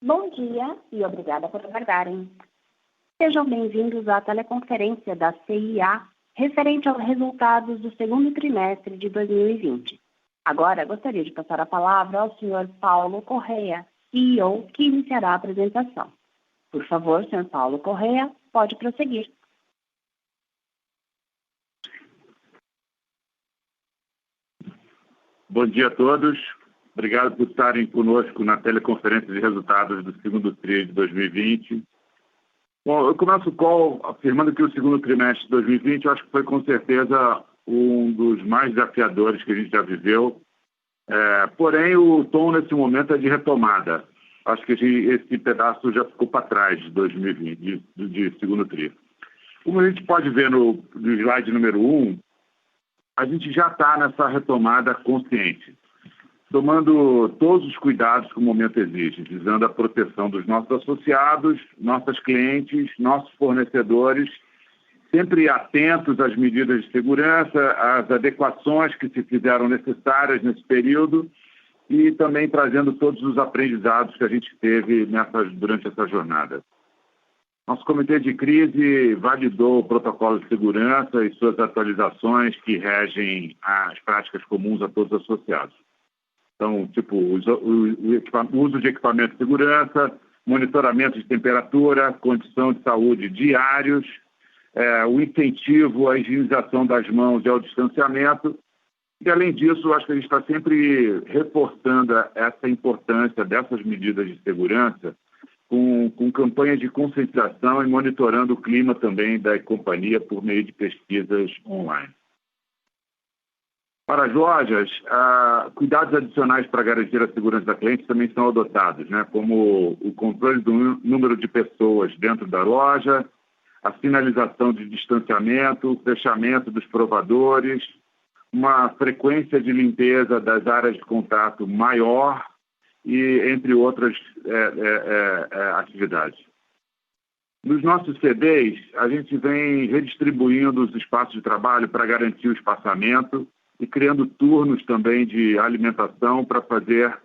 Bom dia e obrigada por aguardarem. Sejam bem-vindos à teleconferência da CIA referente aos resultados do segundo trimestre de 2020. Agora, gostaria de passar a palavra ao Sr. Paulo Correa, CEO, que iniciará a apresentação. Por favor, Sr. Paulo Correa, pode prosseguir. Bom dia a todos. Obrigado por estarem conosco na teleconferência de resultados do segundo TRI de 2020. Bom, eu começo o call afirmando que o segundo trimestre de 2020 eu acho que foi com certeza um dos mais desafiadores que a gente já viveu. Porém, o tom nesse momento é de retomada. Acho que esse pedaço já ficou para trás de 2020, de segundo TRI. Como a gente pode ver no slide número 1, a gente já está nessa retomada consciente, tomando todos os cuidados que o momento exige, visando a proteção dos nossos associados, nossas clientes, nossos fornecedores, sempre atentos às medidas de segurança, às adequações que se fizeram necessárias nesse período e também trazendo todos os aprendizados que a gente teve durante essa jornada. Nosso comitê de crise validou o protocolo de segurança e suas atualizações que regem as práticas comuns a todos os associados. Então, o uso de equipamento de segurança, monitoramento de temperatura, condição de saúde diários, o incentivo à higienização das mãos e ao distanciamento. E, além disso, acho que a gente está sempre reforçando essa importância dessas medidas de segurança com campanhas de conscientização e monitorando o clima também da companhia por meio de pesquisas online. Para as lojas, cuidados adicionais para garantir a segurança da cliente também são adotados, como o controle do número de pessoas dentro da loja, a sinalização de distanciamento, o fechamento dos provadores, uma frequência de limpeza das áreas de contato maior e entre outras atividades. Nos nossos CDs, a gente vem redistribuindo os espaços de trabalho para garantir o espaçamento e criando turnos também de alimentação para fazer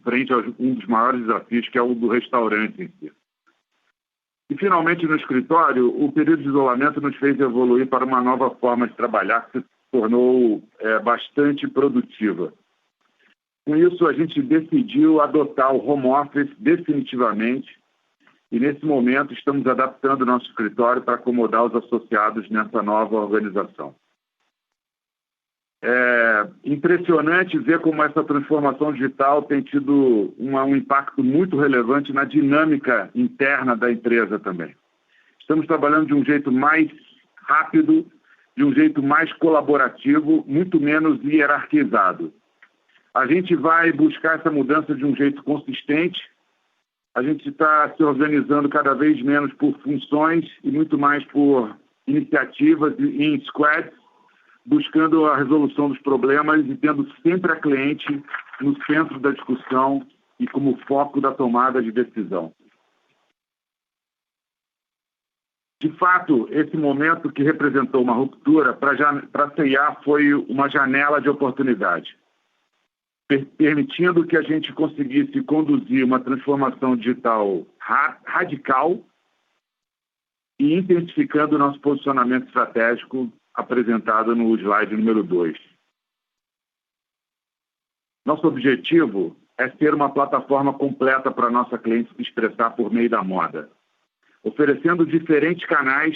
frente a um dos maiores desafios, que é o do restaurante em si. E, finalmente, no escritório, o período de isolamento nos fez evoluir para uma nova forma de trabalhar que se tornou bastante produtiva. Com isso, a gente decidiu adotar o home office definitivamente e, nesse momento, estamos adaptando o nosso escritório para acomodar os associados nessa nova organização. É impressionante ver como essa transformação digital tem tido um impacto muito relevante na dinâmica interna da empresa também. Estamos trabalhando de um jeito mais rápido, de um jeito mais colaborativo, muito menos hierarquizado. A gente vai buscar essa mudança de um jeito consistente. A gente está se organizando cada vez menos por funções e muito mais por iniciativas em squads, buscando a resolução dos problemas e tendo sempre a cliente no centro da discussão e como foco da tomada de decisão. De fato, esse momento que representou uma ruptura para a CIA foi uma janela de oportunidade, permitindo que a gente conseguisse conduzir uma transformação digital radical e intensificando o nosso posicionamento estratégico apresentado no slide número 2. Nosso objetivo é ser uma plataforma completa para a nossa cliente se expressar por meio da moda, oferecendo diferentes canais,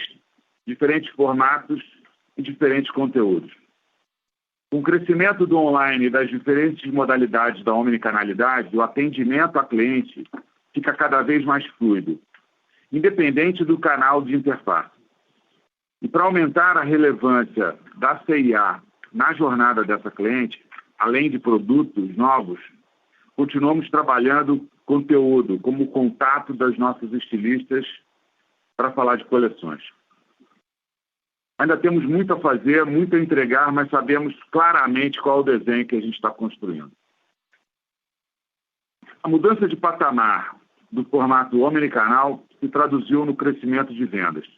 diferentes formatos e diferentes conteúdos. Com o crescimento do online e das diferentes modalidades da omnicanalidade, o atendimento à cliente fica cada vez mais fluido, independente do canal de interface. E para aumentar a relevância da CIA na jornada dessa cliente, além de produtos novos, continuamos trabalhando conteúdo como o contato das nossas estilistas para falar de coleções. Ainda temos muito a fazer, muito a entregar, mas sabemos claramente qual é o desenho que a gente está construindo. A mudança de patamar do formato omnicanal se traduziu no crescimento de vendas.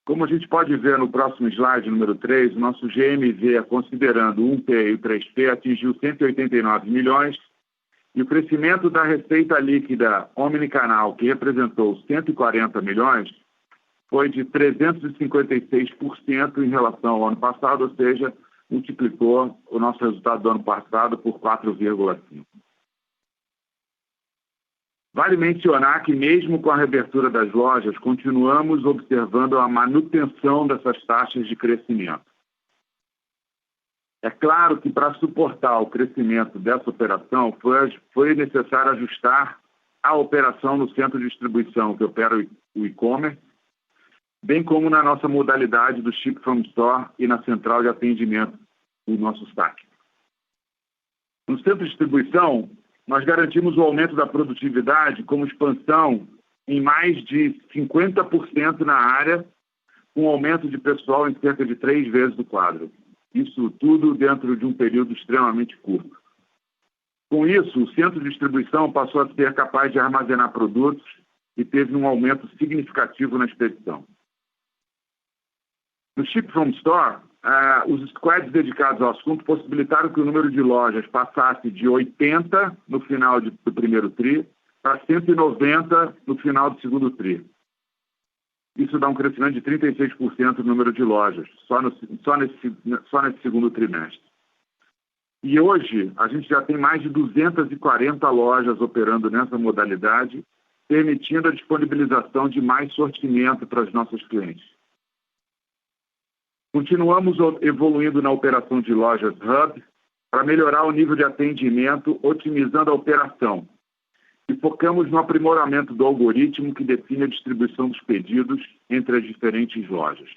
Como a gente pode ver no próximo slide, número 3, o nosso GMV, considerando o 1P e o 3P, atingiu 189 milhões E o crescimento da receita líquida omnicanal, que representou 140 milhões, foi de 356% em relação ao ano passado, ou seja, multiplicou o nosso resultado do ano passado por 4,5. Vale mencionar que, mesmo com a reabertura das lojas, continuamos observando a manutenção dessas taxas de crescimento. É claro que, para suportar o crescimento dessa operação, foi necessário ajustar a operação no centro de distribuição que opera o e-commerce, bem como na nossa modalidade do Ship from Store e na central de atendimento, o nosso SAC. No centro de distribuição, nós garantimos o aumento da produtividade como expansão em mais de 50% na área, com aumento de pessoal em cerca de 3 vezes o quadro. Isso tudo dentro de um período extremamente curto. Com isso, o centro de distribuição passou a ser capaz de armazenar produtos e teve um aumento significativo na expedição. No Ship from Store, os squads dedicados ao assunto possibilitaram que o número de lojas passasse de 80 no final do primeiro TRI para 190 no final do segundo TRI. Isso dá um crescimento de 36% no número de lojas, só nesse segundo trimestre. E hoje, a gente já tem mais de 240 lojas operando nessa modalidade, permitindo a disponibilização de mais sortimento para os nossos clientes. Continuamos evoluindo na operação de lojas Hub para melhorar o nível de atendimento, otimizando a operação. E focamos no aprimoramento do algoritmo que define a distribuição dos pedidos entre as diferentes lojas.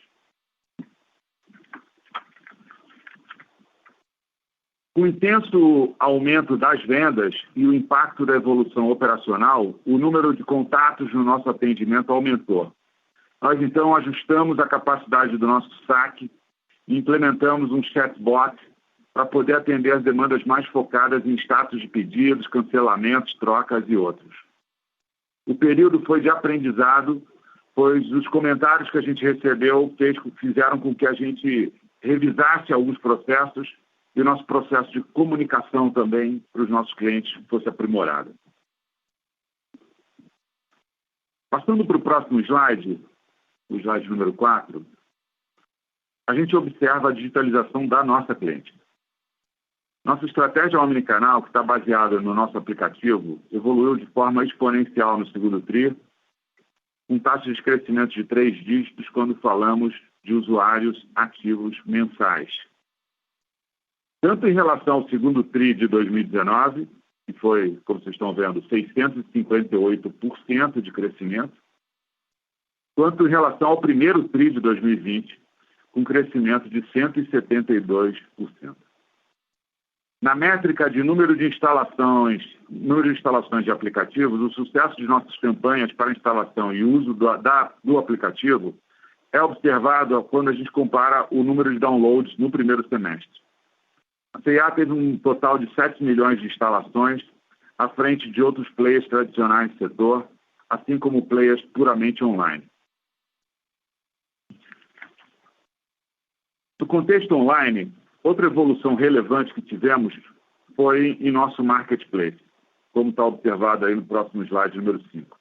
Com o intenso aumento das vendas e o impacto da evolução operacional, o número de contatos no nosso atendimento aumentou. Nós, então, ajustamos a capacidade do nosso SAC e implementamos um chatbot para poder atender as demandas mais focadas em status de pedidos, cancelamentos, trocas e outros. O período foi de aprendizado, pois os comentários que a gente recebeu fizeram com que a gente revisasse alguns processos e o nosso processo de comunicação também para os nossos clientes fosse aprimorado. Passando para o próximo slide, o slide número 4, a gente observa a digitalização da nossa cliente. Nossa estratégia omnicanal, que está baseada no nosso aplicativo, evoluiu de forma exponencial no segundo TRI, com taxas de crescimento de 3 dígitos quando falamos de usuários ativos mensais. Tanto em relação ao segundo TRI de 2019, que foi, como vocês estão vendo, 658% de crescimento, quanto em relação ao primeiro TRI de 2020, com crescimento de 172%. Na métrica de número de instalações de aplicativos, o sucesso de nossas campanhas para instalação e uso do aplicativo é observado quando a gente compara o número de downloads no primeiro semestre. A C&A teve um total de 7 milhões de instalações, à frente de outros players tradicionais do setor, assim como players puramente online. No contexto online, outra evolução relevante que tivemos foi em nosso marketplace, como está observado aí no próximo slide, número 5.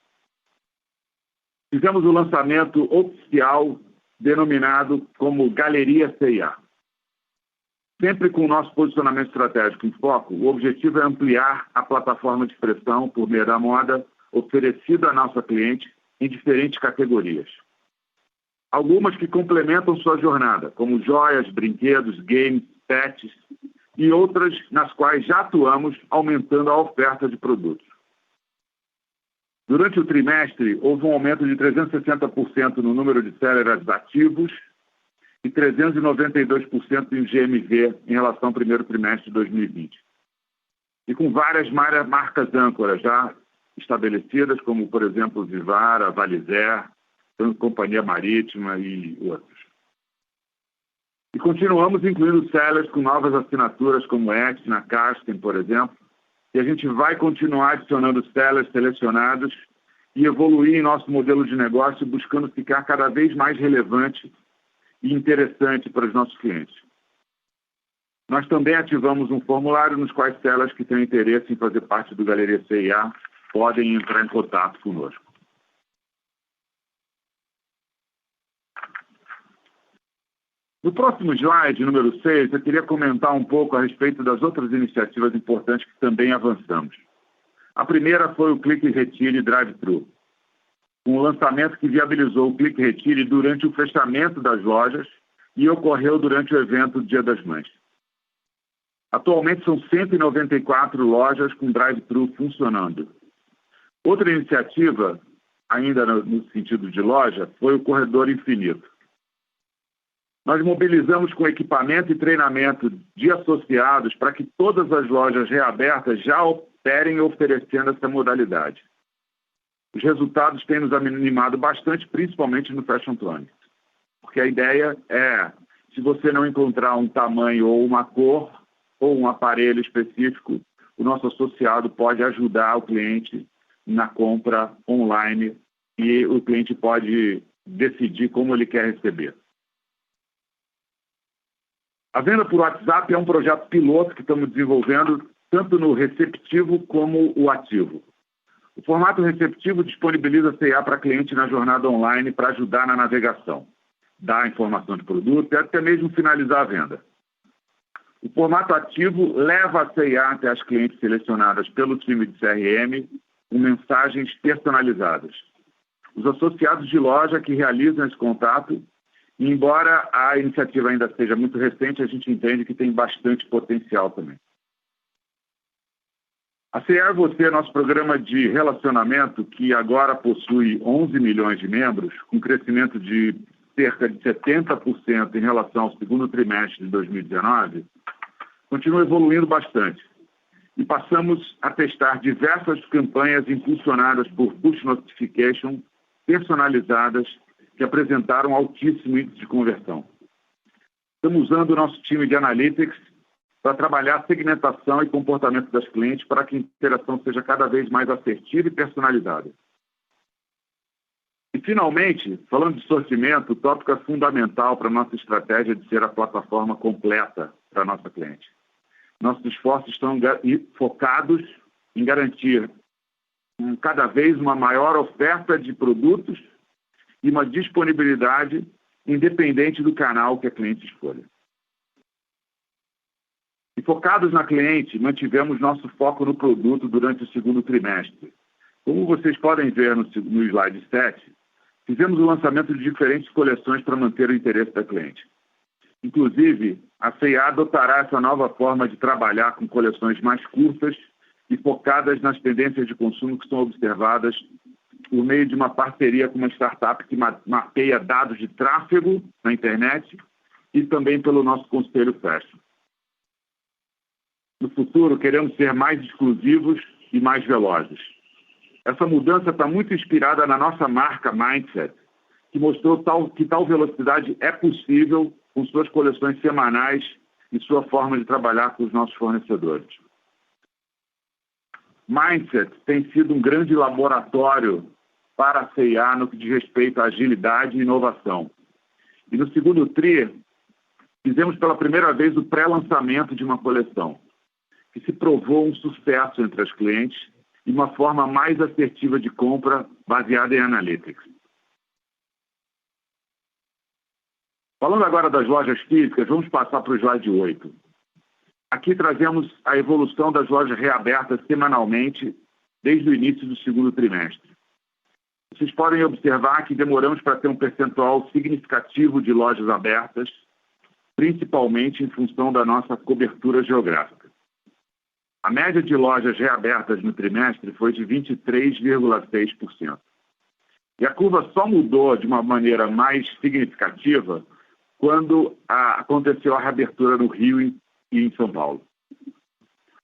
Fizemos o lançamento oficial denominado como Galeria C&A. Sempre com o nosso posicionamento estratégico em foco, o objetivo é ampliar a plataforma de expressão por meio da moda oferecida à nossa cliente em diferentes categorias. Algumas que complementam sua jornada, como joias, brinquedos, games, pets, e outras nas quais já atuamos, aumentando a oferta de produtos. Durante o trimestre, houve um aumento de 360% no número de sellers ativos e 392% em GMV em relação ao primeiro trimestre de 2020. E com várias marcas âncoras já estabelecidas, como, por exemplo, Vivara, Valizer, Companhia Marítima e outros. E continuamos incluindo sellers com novas assinaturas como Etna, Karsten, por exemplo, e a gente vai continuar adicionando sellers selecionados e evoluir em nosso modelo de negócio, buscando ficar cada vez mais relevante e interessante para os nossos clientes. Nós também ativamos um formulário nos quais sellers que têm interesse em fazer parte do Galeria CIA podem entrar em contato conosco. No próximo slide, número 6, eu queria comentar um pouco a respeito das outras iniciativas importantes que também avançamos. A primeira foi o Clique e Retire Drive-Thru, um lançamento que viabilizou o Clique e Retire durante o fechamento das lojas e ocorreu durante o evento do Dia das Mães. Atualmente são 194 lojas com drive-thru funcionando. Outra iniciativa, ainda no sentido de loja, foi o Corredor Infinito. Nós mobilizamos com equipamento e treinamento de associados para que todas as lojas reabertas já operem oferecendo essa modalidade. Os resultados têm nos animado bastante, principalmente no Fashion Planet. Porque a ideia é, se você não encontrar um tamanho ou uma cor ou um aparelho específico, o nosso associado pode ajudar o cliente na compra online e o cliente pode decidir como ele quer receber. A venda por WhatsApp é um projeto piloto que estamos desenvolvendo tanto no receptivo como o ativo. O formato receptivo disponibiliza a CIA para cliente na jornada online para ajudar na navegação, dar informação de produto e até mesmo finalizar a venda. O formato ativo leva a CIA até as clientes selecionadas pelo time de CRM com mensagens personalizadas. Os associados de loja que realizam esse contato, e embora a iniciativa ainda seja muito recente, a gente entende que tem bastante potencial também. A CIA é Você, nosso programa de relacionamento, que agora possui 11 milhões de membros, com crescimento de cerca de 70% em relação ao segundo trimestre de 2019, continua evoluindo bastante. E passamos a testar diversas campanhas impulsionadas por push notification personalizadas que apresentaram altíssimo índice de conversão. Estamos usando o nosso time de Analytics para trabalhar a segmentação e comportamento das clientes para que a interação seja cada vez mais assertiva e personalizada. E, finalmente, falando de sortimento, o tópico é fundamental para a nossa estratégia de ser a plataforma completa para a nossa cliente. Nossos esforços estão focados em garantir cada vez uma maior oferta de produtos e uma disponibilidade independente do canal que a cliente escolha. E focados na cliente, mantivemos nosso foco no produto durante o segundo trimestre. Como vocês podem ver no slide 7, fizemos o lançamento de diferentes coleções para manter o interesse da cliente. Inclusive, a CIA adotará essa nova forma de trabalhar com coleções mais curtas e focadas nas tendências de consumo que são observadas por meio de uma parceria com uma startup que mapeia dados de tráfego na internet e também pelo nosso conselho Fashion. No futuro, queremos ser mais exclusivos e mais velozes. Essa mudança está muito inspirada na nossa marca Mindset, que mostrou que tal velocidade é possível com suas coleções semanais e sua forma de trabalhar com os nossos fornecedores. Mindset tem sido um grande laboratório para a CIA no que diz respeito à agilidade e inovação. E no segundo TRI, fizemos pela primeira vez o pré-lançamento de uma coleção, que se provou um sucesso entre as clientes e uma forma mais assertiva de compra baseada em Analytics. Falando agora das lojas físicas, vamos passar para o slide 8. Aqui trazemos a evolução das lojas reabertas semanalmente desde o início do segundo trimestre. Vocês podem observar que demoramos para ter um percentual significativo de lojas abertas, principalmente em função da nossa cobertura geográfica. A média de lojas reabertas no trimestre foi de 23,6%. E a curva só mudou de uma maneira mais significativa quando aconteceu a reabertura no Rio e em São Paulo.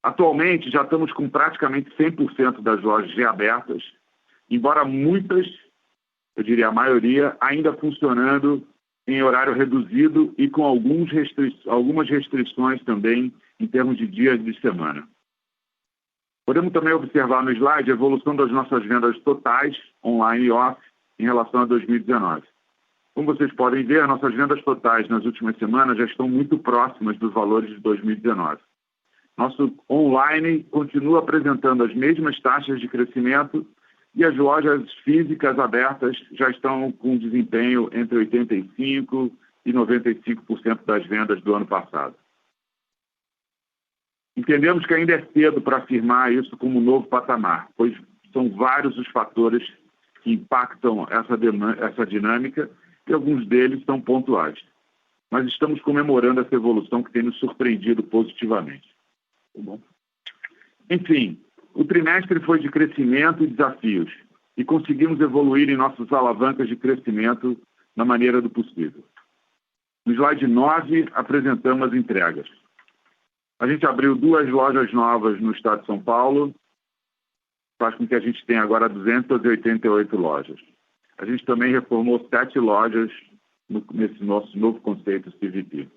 Atualmente, já estamos com praticamente 100% das lojas reabertas, embora muitas, eu diria a maioria, ainda funcionando em horário reduzido e com algumas restrições também em termos de dias de semana. Podemos também observar no slide a evolução das nossas vendas totais, online e off, em relação a 2019. Como vocês podem ver, nossas vendas totais nas últimas semanas já estão muito próximas dos valores de 2019. Nosso online continua apresentando as mesmas taxas de crescimento e as lojas físicas abertas já estão com desempenho entre 85% e 95% das vendas do ano passado. Entendemos que ainda é cedo para afirmar isso como um novo patamar, pois são vários os fatores que impactam essa dinâmica e alguns deles são pontuais. Mas estamos comemorando essa evolução que tem nos surpreendido positivamente. Tá bom? Enfim, o trimestre foi de crescimento e desafios e conseguimos evoluir em nossas alavancas de crescimento na maneira do possível. No slide 9, apresentamos as entregas. A gente abriu 2 lojas novas no estado de São Paulo, faz com que a gente tenha agora 288 lojas. A gente também reformou 7 lojas nesse nosso novo conceito CVP.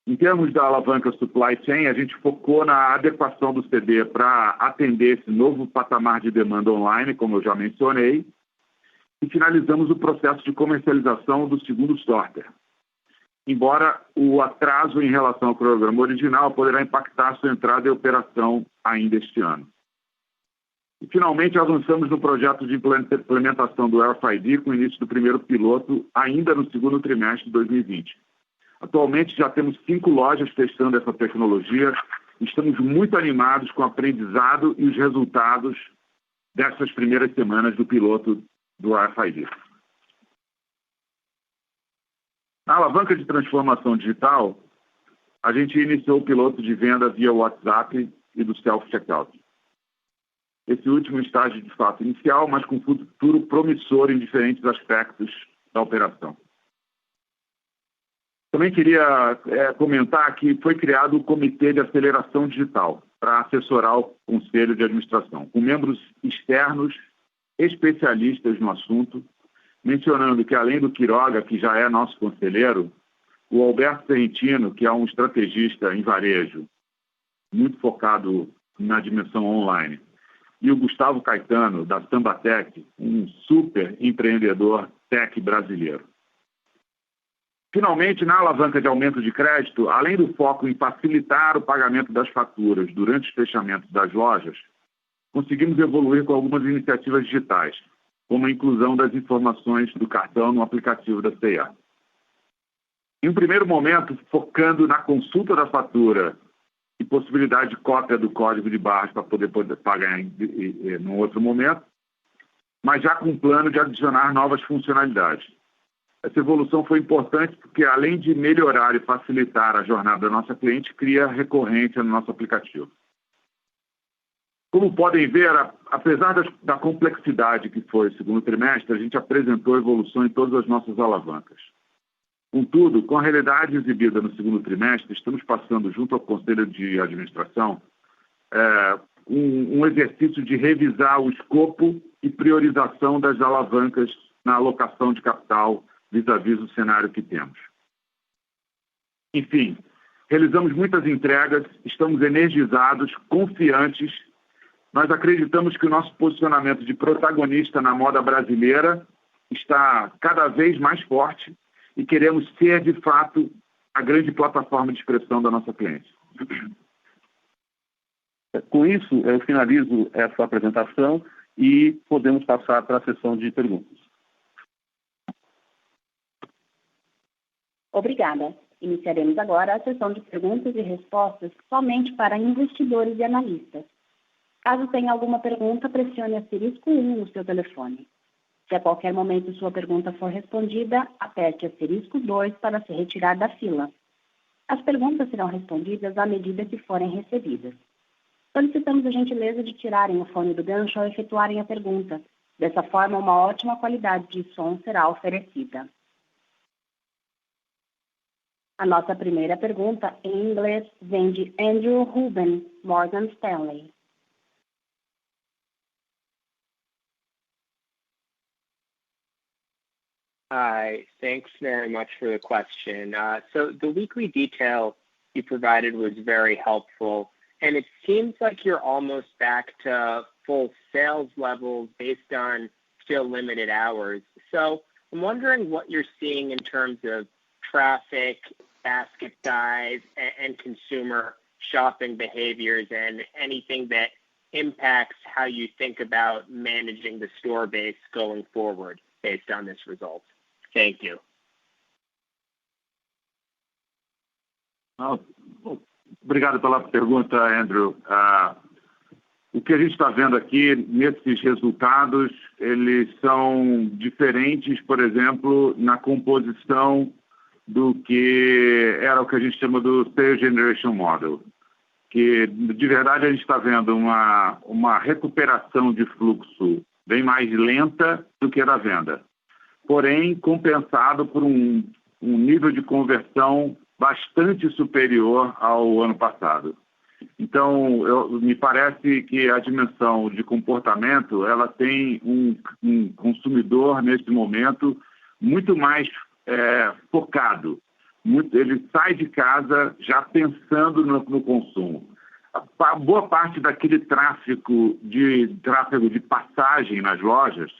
Em termos da alavanca supply chain, a gente focou na adequação do CD para atender esse novo patamar de demanda online, como eu já mencionei, e finalizamos o processo de comercialização do segundo sorter. Embora o atraso em relação ao programa original poderá impactar a sua entrada em operação ainda este ano. E, finalmente, avançamos no projeto de implementação do RFID com o início do primeiro piloto ainda no segundo trimestre de 2020. Atualmente, já temos 5 lojas testando essa tecnologia e estamos muito animados com o aprendizado e os resultados dessas primeiras semanas do piloto do RFID. Na alavanca de transformação digital, a gente iniciou o piloto de venda via WhatsApp e do self-checkout. Esse último estágio de fato inicial, mas com futuro promissor em diferentes aspectos da operação. Também queria comentar que foi criado o Comitê de Aceleração Digital para assessorar o Conselho de Administração, com membros externos, especialistas no assunto, mencionando que, além do Quiroga, que já é nosso conselheiro, o Alberto Ferrentino, que é um estrategista em varejo, muito focado na dimensão online, e o Gustavo Caetano, da Sambatec, um super empreendedor tech brasileiro. Finalmente, na alavanca de aumento de crédito, além do foco em facilitar o pagamento das faturas durante os fechamentos das lojas, conseguimos evoluir com algumas iniciativas digitais, como a inclusão das informações do cartão no aplicativo da C&A. Em um primeiro momento, focando na consulta da fatura e possibilidade de cópia do código de barras para poder pagar em outro momento, mas já com um plano de adicionar novas funcionalidades. Essa evolução foi importante porque, além de melhorar e facilitar a jornada da nossa cliente, cria recorrência no nosso aplicativo. Como podem ver, apesar da complexidade que foi o segundo trimestre, a gente apresentou evolução em todas as nossas alavancas. Contudo, com a realidade exibida no segundo trimestre, estamos passando, junto ao Conselho de Administração, um exercício de revisar o escopo e priorização das alavancas na alocação de capital vis-à-vis o cenário que temos. Enfim, realizamos muitas entregas, estamos energizados, confiantes. Nós acreditamos que o nosso posicionamento de protagonista na moda brasileira está cada vez mais forte e queremos ser, de fato, a grande plataforma de expressão da nossa cliente. Com isso, eu finalizo essa apresentação e podemos passar para a sessão de perguntas. Obrigada. Iniciaremos agora a sessão de perguntas e respostas somente para investidores e analistas. Caso tenha alguma pergunta, pressione asterisco 1 no seu telefone. Se a qualquer momento sua pergunta for respondida, aperte asterisco 2 para se retirar da fila. As perguntas serão respondidas à medida que forem recebidas. Solicitamos a gentileza de tirarem o fone do gancho ao efetuarem a pergunta. Dessa forma, uma ótima qualidade de som será oferecida. A nossa primeira pergunta, em inglês, vem de Andrew Ruben, Morgan Stanley. Hi, thanks very much for the question. So the weekly detail you provided was very helpful, and it seems like you're almost back to full sales levels based on still limited hours. So I'm wondering what you're seeing in terms of traffic, basket size, and consumer shopping behaviors, and anything that impacts how you think about managing the store base going forward based on this result. Thank you. Obrigado pela pergunta, Andrew. O que a gente está vendo aqui nesses resultados, eles são diferentes, por exemplo, na composição do que era o que a gente chama do Sales Generation Model, que de verdade a gente está vendo uma recuperação de fluxo bem mais lenta do que da venda, porém compensado por um nível de conversão bastante superior ao ano passado. Então, me parece que a dimensão de comportamento, ela tem um consumidor, nesse momento, muito mais focado. Ele sai de casa já pensando no consumo. A boa parte daquele tráfego de passagem nas lojas,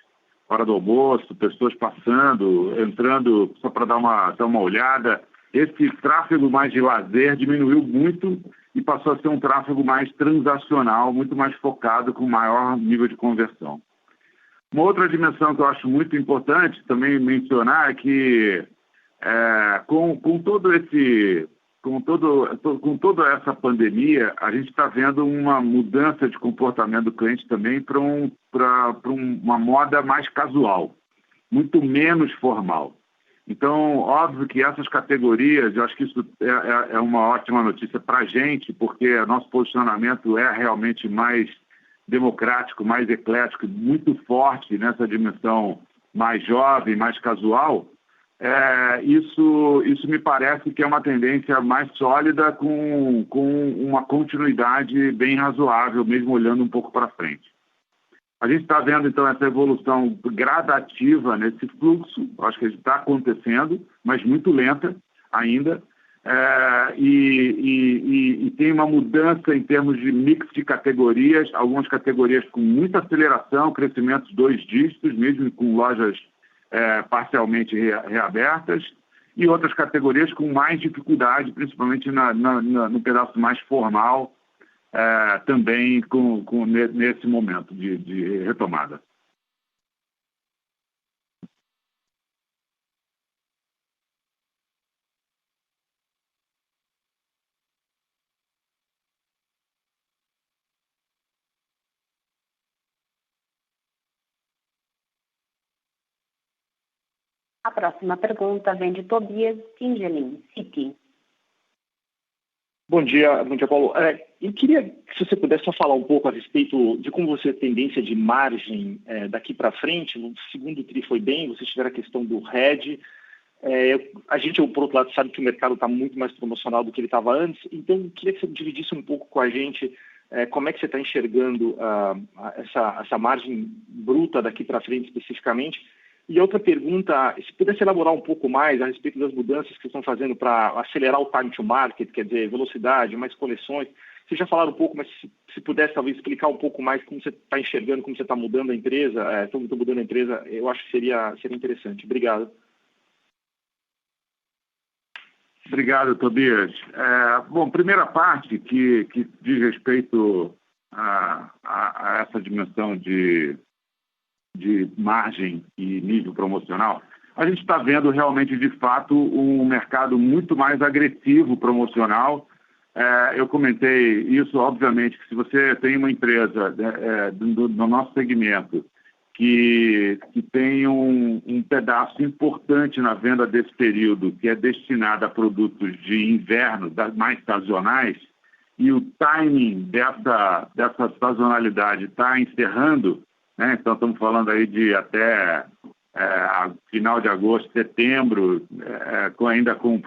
hora do almoço, pessoas passando, entrando só para dar uma olhada, esse tráfego mais de lazer diminuiu muito e passou a ser um tráfego mais transacional, muito mais focado, com maior nível de conversão. Uma outra dimensão que eu acho muito importante também mencionar é que com toda essa pandemia, a gente está vendo uma mudança de comportamento do cliente também para uma moda mais casual, muito menos formal. Então, óbvio que essas categorias, eu acho que isso é uma ótima notícia para a gente, porque nosso posicionamento é realmente mais democrático, mais eclético, muito forte nessa dimensão mais jovem, mais casual. Isso me parece que é uma tendência mais sólida com uma continuidade bem razoável, mesmo olhando um pouco para frente. A gente está vendo, então, essa evolução gradativa nesse fluxo, acho que está acontecendo, mas muito lenta ainda, e tem uma mudança em termos de mix de categorias, algumas categorias com muita aceleração, crescimentos 2 dígitos, mesmo com lojas parcialmente reabertas, e outras categorias com mais dificuldade, principalmente no pedaço mais formal, também nesse momento de retomada. A próxima pergunta vem de Tobias Tingelin, Citi. Bom dia, Paulo. Eu queria que você pudesse só falar um pouco a respeito de como você tem tendência de margem daqui para frente. No segundo TRI foi bem, vocês tiveram a questão do RED. A gente, por outro lado, sabe que o mercado está muito mais promocional do que ele estava antes. Então, eu queria que você dividisse um pouco com a gente como é que você está enxergando essa margem bruta daqui para frente especificamente. E outra pergunta, se pudesse elaborar um pouco mais a respeito das mudanças que estão fazendo para acelerar o time to market, quer dizer, velocidade, mais coleções. Vocês já falaram um pouco, mas se pudesse talvez explicar um pouco mais como você está enxergando, como você está mudando a empresa, estão mudando a empresa, eu acho que seria interessante. Obrigado. Obrigado, Tobias. Bom, primeira parte que diz respeito a essa dimensão de margem e nível promocional, a gente está vendo realmente, de fato, um mercado muito mais agressivo promocional. Eu comentei isso, obviamente, que se você tem uma empresa no nosso segmento que tem um pedaço importante na venda desse período, que é destinado a produtos de inverno, mais sazonais, e o timing dessa sazonalidade está encerrando, né? Então, estamos falando aí de até final de agosto, setembro, ainda com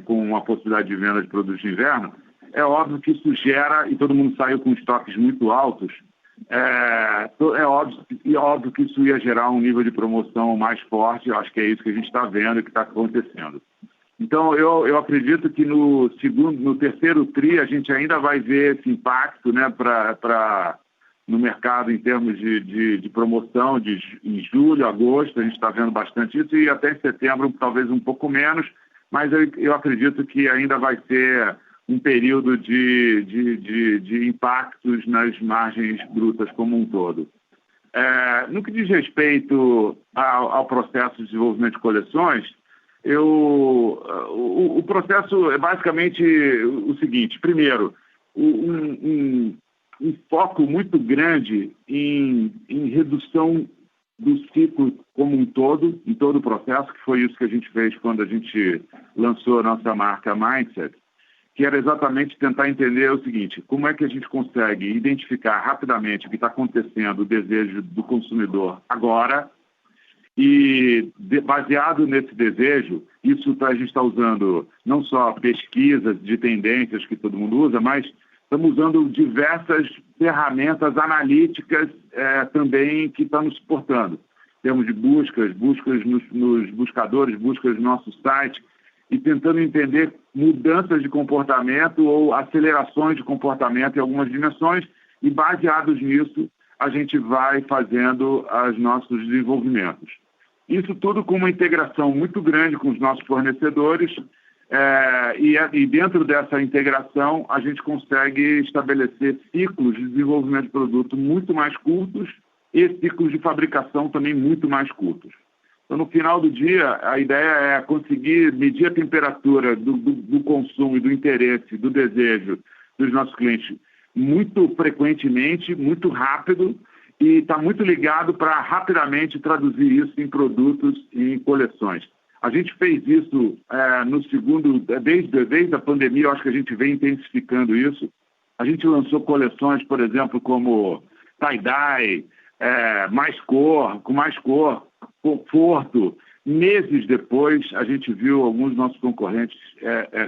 uma possibilidade de venda de produtos de inverno. É óbvio que isso gera, e todo mundo saiu com estoques muito altos, óbvio que isso ia gerar um nível de promoção mais forte. Eu acho que é isso que a gente está vendo e que está acontecendo. Então, eu acredito que no terceiro TRI a gente ainda vai ver esse impacto, né, no mercado em termos de promoção em julho, agosto, a gente está vendo bastante isso, e até em setembro talvez um pouco menos, mas eu acredito que ainda vai ser um período de impactos nas margens brutas como um todo. No que diz respeito ao processo de desenvolvimento de coleções, o processo é basicamente o seguinte: primeiro, um foco muito grande em redução do ciclo como um todo, em todo o processo, que foi isso que a gente fez quando a gente lançou a nossa marca Mindset, que era exatamente tentar entender o seguinte: como é que a gente consegue identificar rapidamente o que está acontecendo, o desejo do consumidor agora, e baseado nesse desejo, isso a gente está usando não só pesquisas de tendências que todo mundo usa, mas estamos usando diversas ferramentas analíticas também que estão nos suportando. Temos de buscas nos buscadores, buscas no nosso site, e tentando entender mudanças de comportamento ou acelerações de comportamento em algumas dimensões, e baseados nisso, a gente vai fazendo os nossos desenvolvimentos. Isso tudo com uma integração muito grande com os nossos fornecedores, e dentro dessa integração a gente consegue estabelecer ciclos de desenvolvimento de produto muito mais curtos e ciclos de fabricação também muito mais curtos. Então, no final do dia, a ideia é conseguir medir a temperatura do consumo e do interesse, do desejo dos nossos clientes muito frequentemente, muito rápido, e está muito ligado para rapidamente traduzir isso em produtos e em coleções. A gente fez isso desde a pandemia, eu acho que a gente vem intensificando isso. A gente lançou coleções, por exemplo, como tie-dye, com mais cor, conforto. Meses depois, a gente viu alguns dos nossos concorrentes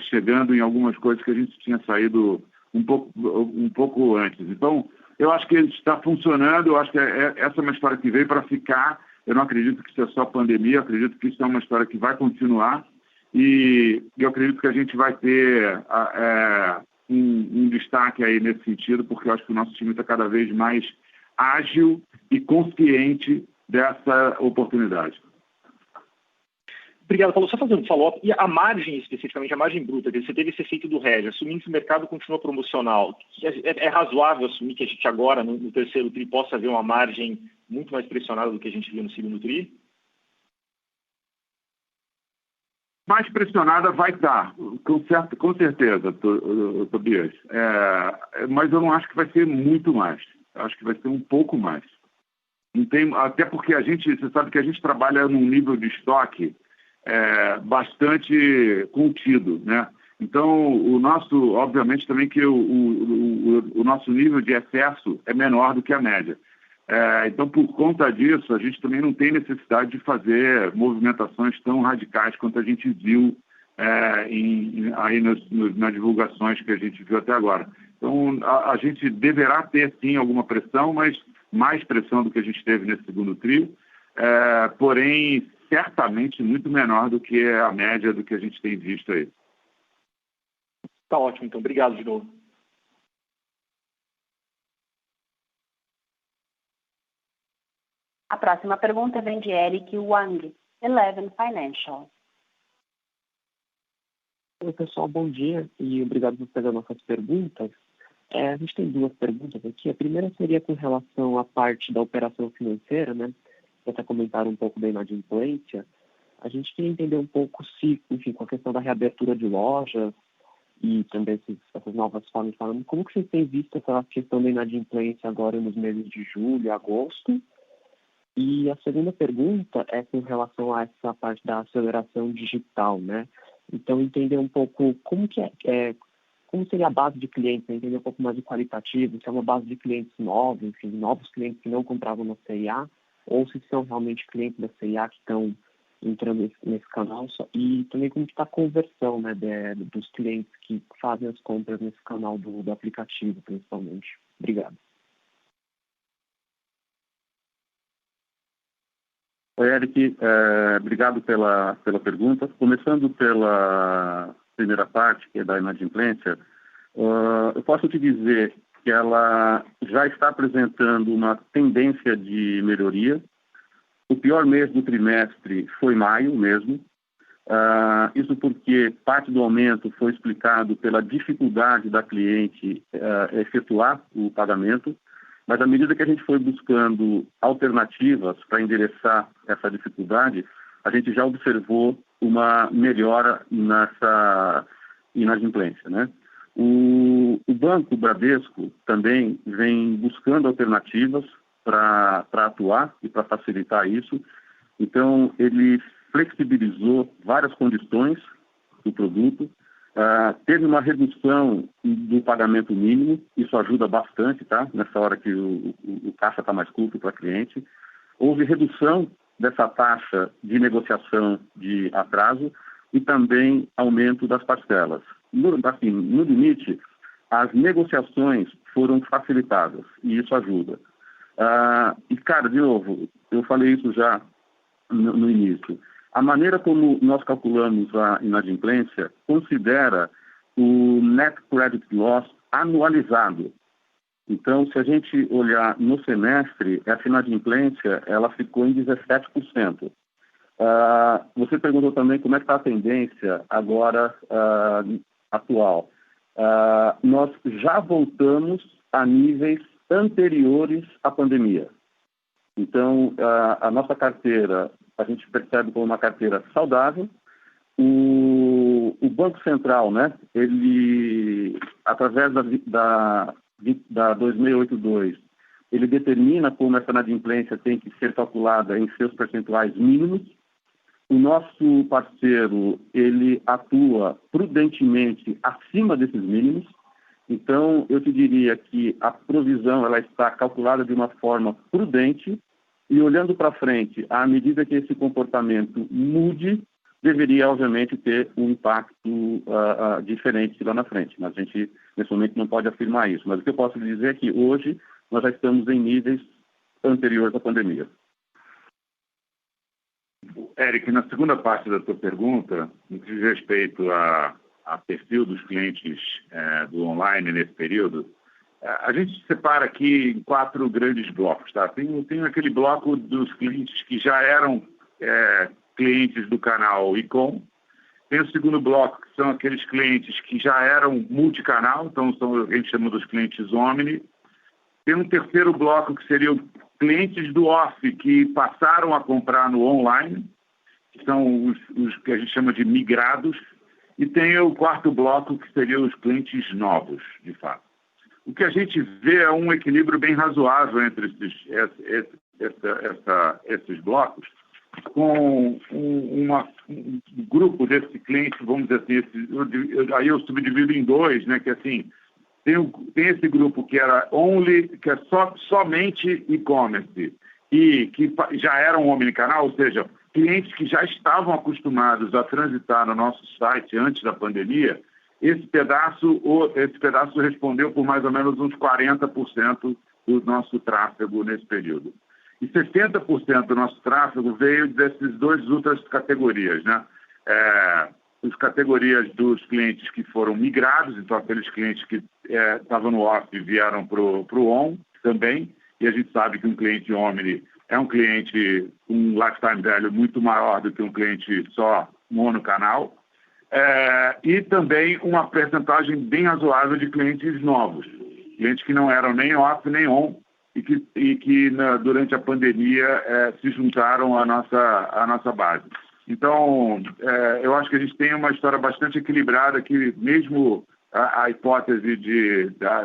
chegando em algumas coisas que a gente tinha saído um pouco antes. Então, eu acho que ele está funcionando, eu acho que essa é uma história que veio para ficar. Eu não acredito que isso é só pandemia, eu acredito que isso é uma história que vai continuar, e eu acredito que a gente vai ter um destaque aí nesse sentido, porque eu acho que o nosso time está cada vez mais ágil e consciente dessa oportunidade. Obrigado, Paulo. Só fazendo um follow-up, e a margem especificamente, a margem bruta, você teve esse efeito do hedge, assumindo que o mercado continua promocional, é razoável assumir que a gente agora, no terceiro TRI, possa ver uma margem muito mais pressionada do que a gente viu no segundo TRI? Mais pressionada vai estar, com certeza, Tobias. Mas eu não acho que vai ser muito mais. Eu acho que vai ser um pouco mais. Não tem, até porque você sabe que a gente trabalha num nível de estoque bastante contido, né? Então, obviamente também que o nosso nível de excesso é menor do que a média. Então, por conta disso, a gente também não tem necessidade de fazer movimentações tão radicais quanto a gente viu aí nas divulgações que a gente viu até agora. Então, a gente deverá ter, sim, alguma pressão, mas mais pressão do que a gente teve nesse segundo TRI, porém, certamente muito menor do que a média do que a gente tem visto aí. Tá ótimo, então. Obrigado de novo. A próxima pergunta vem de Eric Wang, Eleven Financial. Oi, pessoal, bom dia e obrigado por fazer nossas perguntas. A gente tem duas perguntas aqui. A primeira seria com relação à parte da operação financeira, né? Até comentar um pouco da inadimplência. A gente queria entender um pouco se, enfim, com a questão da reabertura de lojas e também essas novas formas falando, como que vocês têm visto essa questão da inadimplência agora nos meses de julho e agosto? E a segunda pergunta é com relação a essa parte da aceleração digital, né? Então, entender um pouco como que como seria a base de clientes, né? Entender um pouco mais de qualitativo, se é uma base de clientes novos, enfim, novos clientes que não compravam na CIA, ou se são realmente clientes da CIA que estão entrando nesse canal, e também como está a conversão, né, dos clientes que fazem as compras nesse canal do aplicativo, principalmente. Obrigado. Oi, Eric, obrigado pela pergunta. Começando pela primeira parte, que é da inadimplência, eu posso te dizer que ela já está apresentando uma tendência de melhoria. O pior mês do trimestre foi maio mesmo. Isso porque parte do aumento foi explicado pela dificuldade da cliente efetuar o pagamento, mas à medida que a gente foi buscando alternativas para endereçar essa dificuldade, a gente já observou uma melhora nessa inadimplência, né? O Banco Bradesco também vem buscando alternativas para atuar e para facilitar isso. Então, ele flexibilizou várias condições do produto, teve uma redução do pagamento mínimo, isso ajuda bastante, tá? Nessa hora que o caixa está mais curto para o cliente. Houve redução dessa taxa de negociação de atraso e também aumento das parcelas. No limite, as negociações foram facilitadas e isso ajuda. E, cara, de novo, eu falei isso já no início. A maneira como nós calculamos a inadimplência considera o Net Credit Loss anualizado. Então, se a gente olhar no semestre, essa inadimplência ela ficou em 17%. Você perguntou também como é que está a tendência agora atual. Nós já voltamos a níveis anteriores à pandemia. Então, a nossa carteira, a gente percebe como uma carteira saudável. O Banco Central, né, ele, através da 2682, ele determina como essa inadimplência tem que ser calculada em seus percentuais mínimos. O nosso parceiro, ele atua prudentemente acima desses mínimos. Então, eu te diria que a provisão ela está calculada de uma forma prudente e, olhando para frente, à medida que esse comportamento mude, deveria, obviamente, ter um impacto diferente lá na frente. Mas a gente, nesse momento, não pode afirmar isso. Mas o que eu posso dizer é que hoje nós já estamos em níveis anteriores à pandemia. Eric, na segunda parte da tua pergunta, no que diz respeito a perfil dos clientes do online nesse período, a gente separa aqui em 4 grandes blocos, tá? Tem aquele bloco dos clientes que já eram clientes do canal e-com. Tem o segundo bloco, que são aqueles clientes que já eram multicanal, então a gente chama dos clientes omni. Tem um terceiro bloco que seriam clientes do off que passaram a comprar no online, que são os que a gente chama de migrados. E tem o quarto bloco, que seriam os clientes novos, de fato. O que a gente vê é um equilíbrio bem razoável entre esses blocos, com um grupo desse cliente, vamos dizer assim, aí eu subdivido em 2, né, que assim, tem esse grupo que era que é somente e-commerce e que já era um omnicanal, ou seja, clientes que já estavam acostumados a transitar no nosso site antes da pandemia. Esse pedaço respondeu por mais ou menos uns 40% do nosso tráfego nesse período. E 60% do nosso tráfego veio dessas 2 outras categorias, né? As categorias dos clientes que foram migrados, então aqueles clientes que estavam no off e vieram para o on também, e a gente sabe que um cliente omni é um cliente com um lifetime value muito maior do que um cliente só monocanal. E também uma percentagem bem razoável de clientes novos, clientes que não eram nem off nem on e que durante a pandemia se juntaram à nossa base. Então, eu acho que a gente tem uma história bastante equilibrada que mesmo a hipótese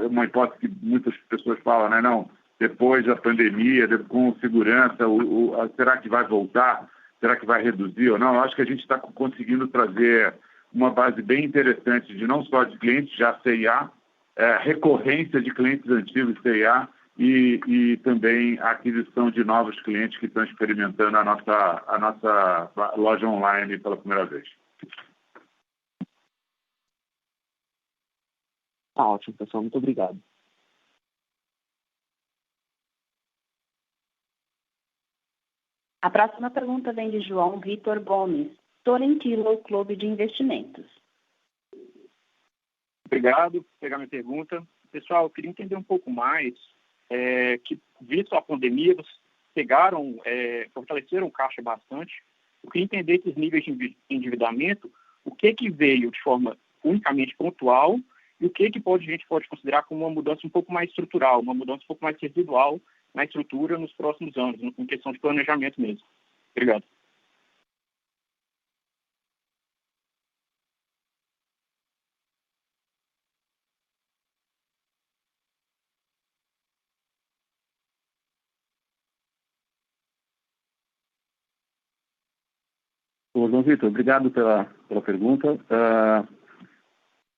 uma hipótese que muitas pessoas falam, né, não, depois da pandemia, com segurança, será que vai voltar? Será que vai reduzir ou não? Eu acho que a gente está conseguindo trazer uma base bem interessante de não só de clientes já CIA, recorrência de clientes antigos CIA e também a aquisição de novos clientes que estão experimentando a nossa loja online pela primeira vez. Tá ótimo, pessoal. Muito obrigado. A próxima pergunta vem de João Vitor Gomes, Torrentilo Clube de Investimentos. Obrigado por pegar minha pergunta. Pessoal, eu queria entender um pouco mais que, visto a pandemia, vocês pegaram, fortaleceram o caixa bastante. Eu queria entender esses níveis de endividamento, o que veio de forma unicamente pontual e o que a gente pode considerar como uma mudança um pouco mais estrutural, uma mudança um pouco mais residual na estrutura nos próximos anos, em questão de planejamento mesmo. Obrigado. Ô, João Vitor, obrigado pela pergunta.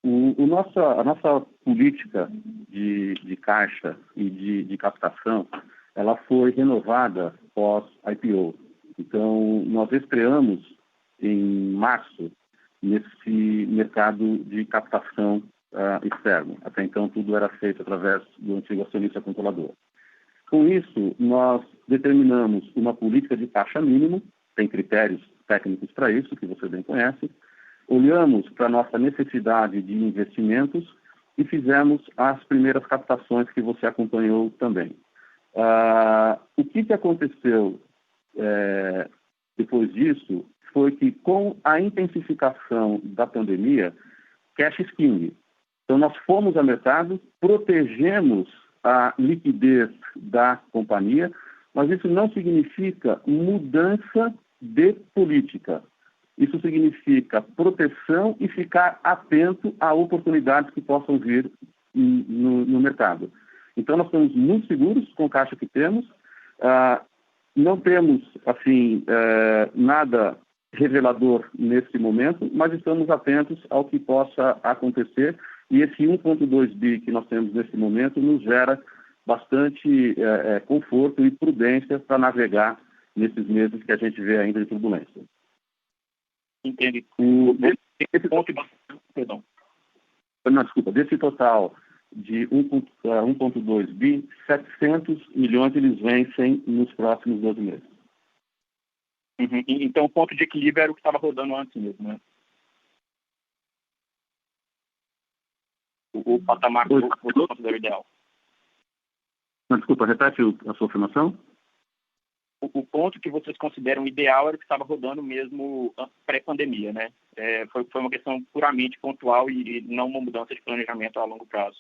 A nossa política de caixa e de captação, ela foi renovada pós-IPO. Então, nós estreamos em março nesse mercado de captação externo. Até então, tudo era feito através do antigo acionista controlador. Com isso, nós determinamos uma política de caixa mínimo, tem critérios técnicos para isso, que você bem conhece. Olhamos para a nossa necessidade de investimentos e fizemos as primeiras captações que você acompanhou também. O que aconteceu depois disso foi que, com a intensificação da pandemia, cash is king. Então, nós fomos ao mercado, protegemos a liquidez da companhia, mas isso não significa mudança de política. Isso significa proteção e ficar atento a oportunidades que possam vir no mercado. Então, nós estamos muito seguros com a caixa que temos. Não temos, assim, nada revelador nesse momento, mas estamos atentos ao que possa acontecer. E esse 1,2 bi que nós temos nesse momento nos gera bastante conforto e prudência para navegar nesses meses que a gente vê ainda de turbulência. Entendi. Desse total de 1,2 bi, 700 milhões eles vencem nos próximos 12 meses. Uhum. Então, o ponto de equilíbrio era o que estava rodando antes mesmo, né? O patamar que você considera ideal. Não, desculpa, repete a sua afirmação. O ponto que vocês consideram ideal era o que estava rodando mesmo pré-pandemia, né? Foi uma questão puramente pontual e não uma mudança de planejamento a longo prazo.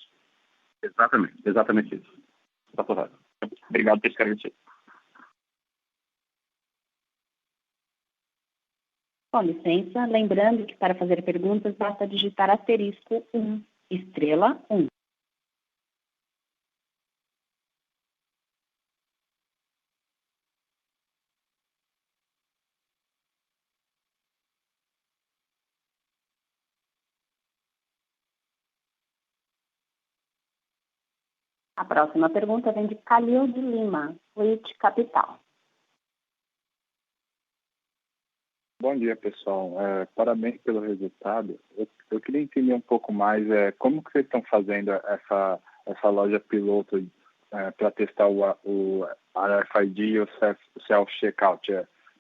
Exatamente isso. Está correto. Obrigado por esclarecer. Com licença, lembrando que para fazer perguntas basta digitar asterisco 1, estrela 1. A próxima pergunta vem de Calil de Lima, Fleet Capital. Bom dia, pessoal. Parabéns pelo resultado. Eu queria entender um pouco mais como que vocês estão fazendo essa loja piloto para testar o RFID e o self-checkout.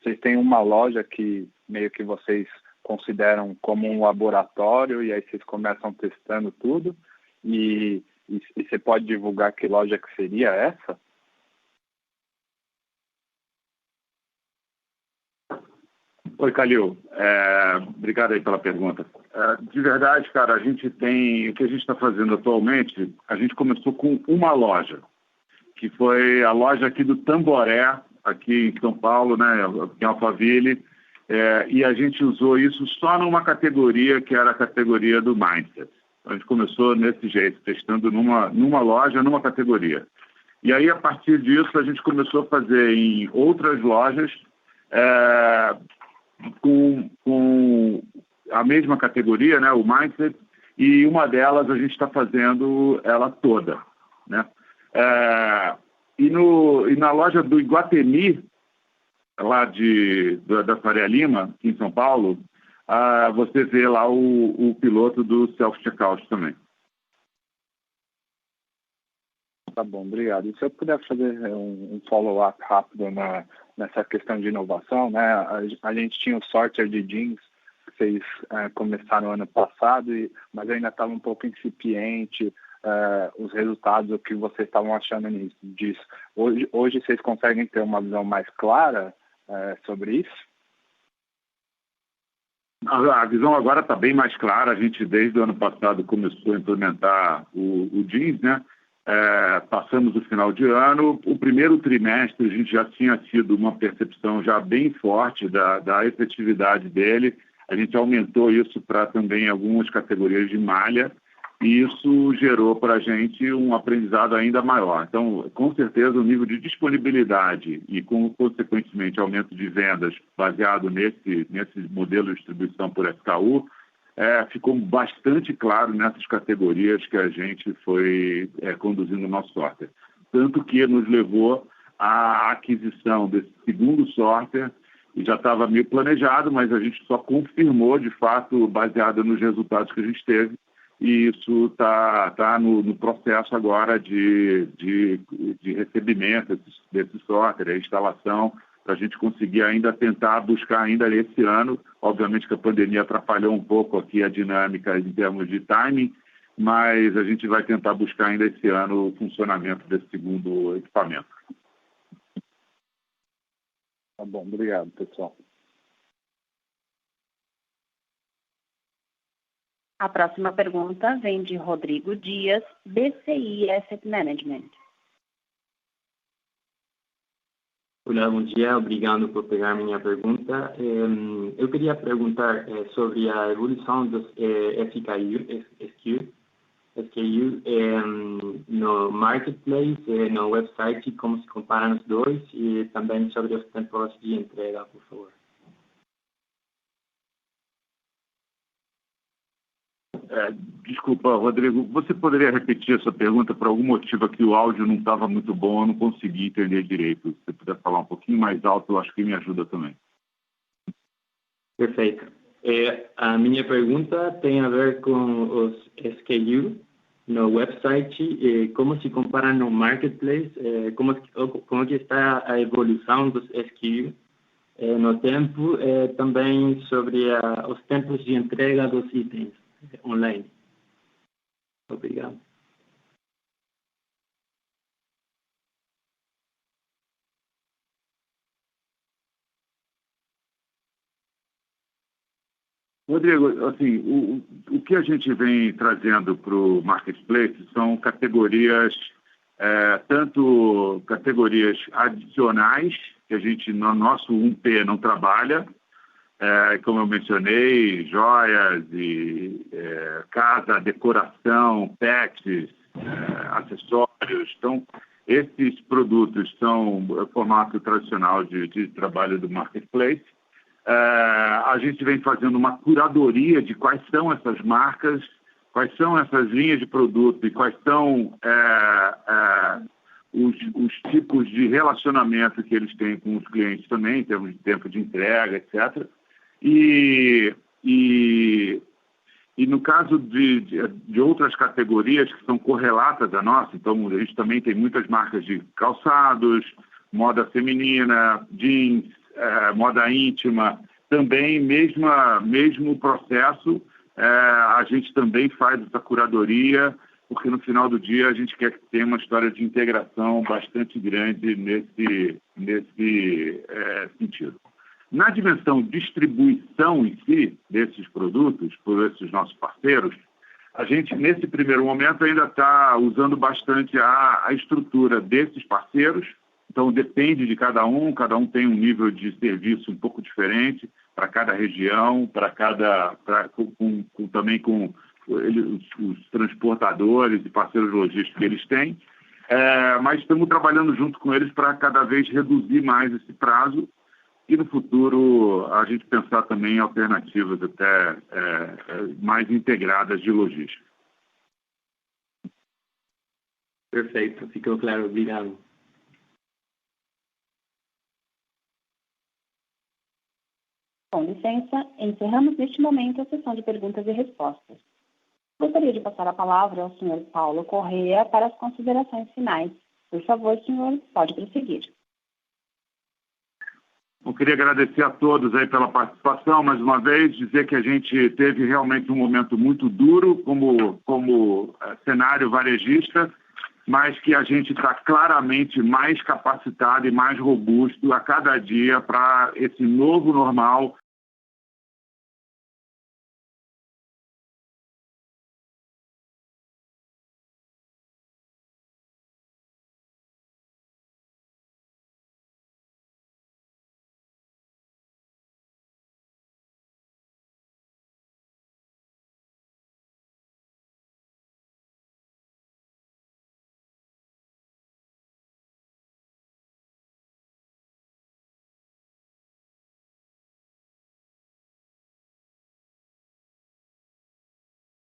Vocês têm uma loja que meio que vocês consideram como um laboratório e aí vocês começam testando tudo e você pode divulgar que loja que seria essa? Oi, Calil. Obrigado aí pela pergunta. De verdade, cara, o que a gente está fazendo atualmente, a gente começou com uma loja, que foi a loja aqui do Tamboré, aqui em São Paulo, né, em Alphaville, e a gente usou isso só numa categoria, que era a categoria do Mindset. A gente começou desse jeito, testando numa loja, numa categoria. E aí, a partir disso, a gente começou a fazer em outras lojas, com a mesma categoria, né, o Mindset, e uma delas a gente está fazendo ela toda, né? E na loja do Iguatemi, lá da Faria Lima, aqui em São Paulo, você vê lá o piloto do self-checkout também. Tá bom, obrigado. E se eu puder fazer um follow-up rápido nessa questão de inovação, né? A gente tinha o sorter de jeans que vocês começaram ano passado, mas ainda estava um pouco incipiente. os resultados, o que vocês estavam achando disso. Hoje vocês conseguem ter uma visão mais clara sobre isso? A visão agora está bem mais clara. A gente, desde o ano passado, começou a implementar o Jeans, né? Passamos o final de ano. O primeiro trimestre, a gente já tinha tido uma percepção já bem forte da efetividade dele. A gente aumentou isso para também algumas categorias de malha, e isso gerou para a gente um aprendizado ainda maior. Então, com certeza, o nível de disponibilidade e, consequentemente, aumento de vendas baseado nesse modelo de distribuição por SKU, ficou bastante claro nessas categorias que a gente foi conduzindo o nosso software. Tanto que nos levou à aquisição desse segundo software, e já estava meio planejado, mas a gente só confirmou, de fato, baseado nos resultados que a gente teve, e isso está no processo agora de recebimento desse software, a instalação, para a gente conseguir ainda tentar buscar ainda esse ano. Obviamente que a pandemia atrapalhou um pouco aqui a dinâmica em termos de timing, mas a gente vai tentar buscar ainda esse ano o funcionamento desse segundo equipamento. Tá bom, obrigado, pessoal. A próxima pergunta vem de Rodrigo Dias, BCI Asset Management. Olá, bom dia. Obrigado por pegar minha pergunta. Eu queria perguntar sobre a evolução dos SKU no marketplace, no website, como se comparam os dois, e também sobre os tempos de entrega, por favor. Desculpa, Rodrigo, você poderia repetir essa pergunta? Por algum motivo aqui o áudio não estava muito bom, eu não consegui entender direito. Se você puder falar um pouquinho mais alto, eu acho que me ajuda também. Perfeito. A minha pergunta tem a ver com os SKU no website, como se compara no marketplace, como que está a evolução dos SKU no tempo, também sobre os tempos de entrega dos itens online. Obrigado. Rodrigo, assim, o que a gente vem trazendo para o marketplace são categorias, tanto categorias adicionais, que a gente no nosso 1P não trabalha, como eu mencionei, joias e casa, decoração, pets, acessórios. Então, esses produtos são o formato tradicional de trabalho do marketplace. A gente vem fazendo uma curadoria de quais são essas marcas, quais são essas linhas de produto e quais são os tipos de relacionamento que eles têm com os clientes também, em termos de tempo de entrega, etc. E no caso de outras categorias que são correlatas à nossa, então a gente também tem muitas marcas de calçados, moda feminina, jeans, moda íntima, também mesmo processo, a gente também faz essa curadoria, porque no final do dia a gente quer que tenha uma história de integração bastante grande nesse sentido. Na dimensão distribuição em si desses produtos, por esses nossos parceiros, a gente, nesse primeiro momento, ainda está usando bastante a estrutura desses parceiros. Então, depende de cada um tem um nível de serviço um pouco diferente para cada região, também com os transportadores e parceiros logísticos que eles têm. Mas estamos trabalhando junto com eles para cada vez reduzir mais esse prazo e, no futuro, a gente pensar também em alternativas até mais integradas de logística. Perfeito, ficou claro. Obrigado. Com licença, encerramos neste momento a sessão de perguntas e respostas. Gostaria de passar a palavra ao senhor Paulo Correa para as considerações finais. Por favor, senhor, pode prosseguir. Eu queria agradecer a todos aí pela participação, mais uma vez, dizer que a gente teve realmente um momento muito duro como cenário varejista, mas que a gente está claramente mais capacitado e mais robusto a cada dia para esse novo normal